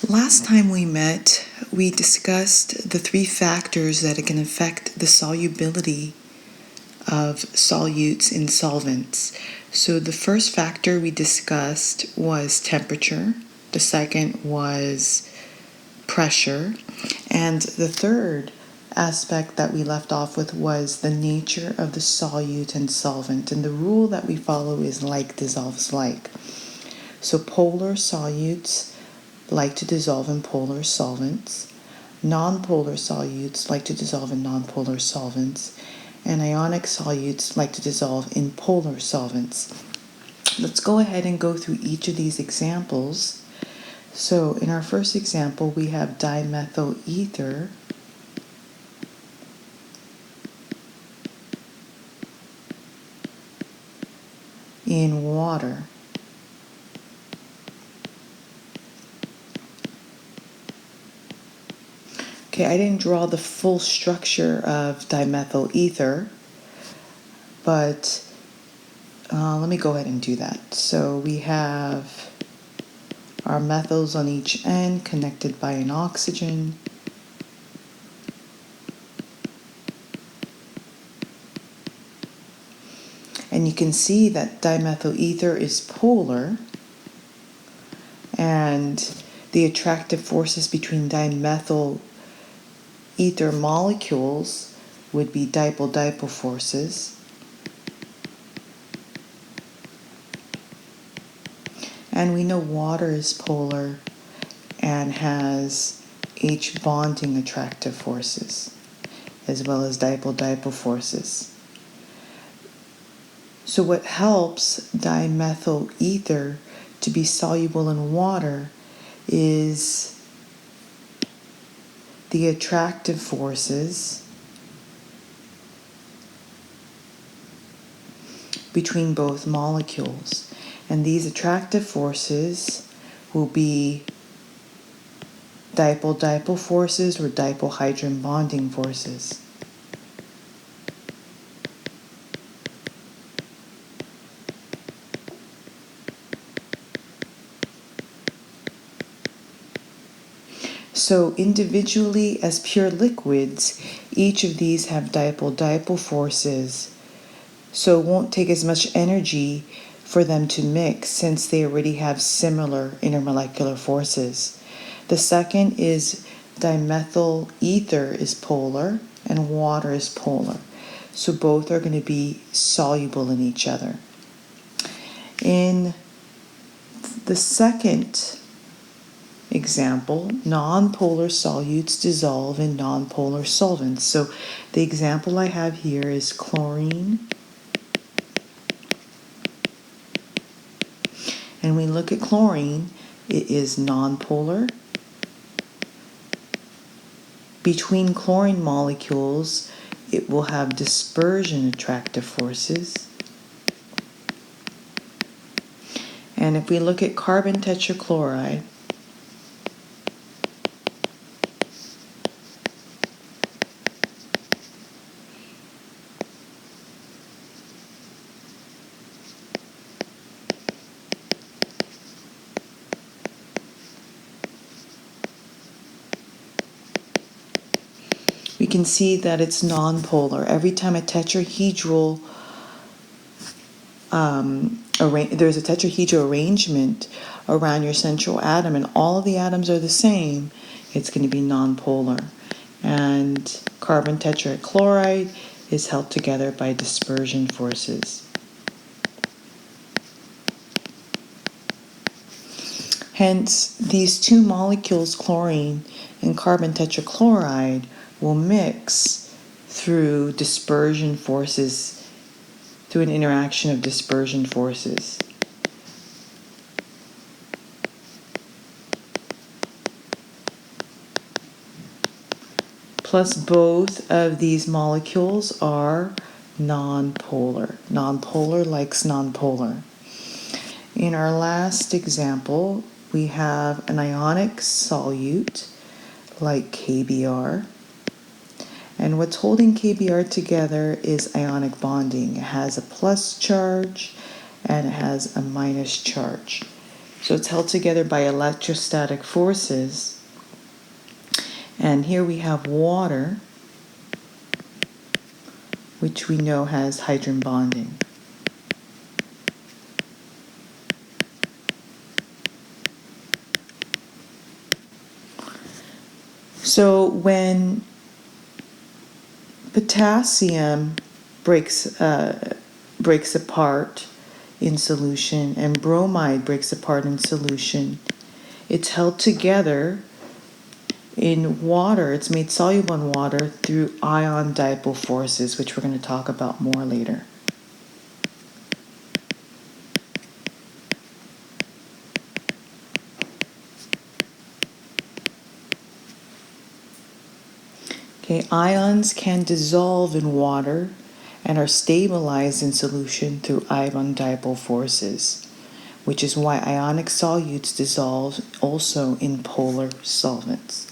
Last time we met, we discussed the three factors that can affect the solubility of solutes in solvents. So the first factor we discussed was temperature, the second was pressure, and the third aspect that we left off with was the nature of the solute and solvent. And the rule that we follow is like dissolves like. So polar solutes like to dissolve in polar solvents. Nonpolar solutes like to dissolve in nonpolar solvents. And ionic solutes like to dissolve in polar solvents. Let's go ahead and go through each of these examples. So in our first example, we have dimethyl ether in water. Okay, I didn't draw the full structure of dimethyl ether, but let me go ahead and do that. So we have our methyls on each end connected by an oxygen. And you can see that dimethyl ether is polar, and the attractive forces between dimethyl ether molecules would be dipole-dipole forces. And we know water is polar and has H bonding attractive forces, as well as dipole-dipole forces. So what helps dimethyl ether to be soluble in water is the attractive forces between both molecules. And these attractive forces will be dipole-dipole forces or dipole-hydrogen bonding forces. So individually, as pure liquids, each of these have dipole-dipole forces. So it won't take as much energy for them to mix since they already have similar intermolecular forces. The second is dimethyl ether is polar and water is polar. So both are going to be soluble in each other. In the second example, nonpolar solutes dissolve in nonpolar solvents. So the example I have here is chlorine. And we look at chlorine, it is nonpolar. Between chlorine molecules, it will have dispersion attractive forces. And if we look at carbon tetrachloride, we can see that it's nonpolar. Every time a tetrahedral there's a tetrahedral arrangement around your central atom and all of the atoms are the same, it's going to be nonpolar. And carbon tetrachloride is held together by dispersion forces. Hence, these two molecules, chlorine and carbon tetrachloride, will mix through dispersion forces, through an interaction of dispersion forces. Plus, both of these molecules are nonpolar. Nonpolar likes nonpolar. In our last example, we have an ionic solute like KBr. And what's holding KBr together is ionic bonding. It has a plus charge and it has a minus charge. So it's held together by electrostatic forces. And here we have water, which we know has hydrogen bonding. So when potassium breaks apart in solution and bromide breaks apart in solution, it's held together in water. It's made soluble in water through ion dipole forces, which we're going to talk about more later. Okay, ions can dissolve in water and are stabilized in solution through ion dipole forces, which is why ionic solutes dissolve also in polar solvents.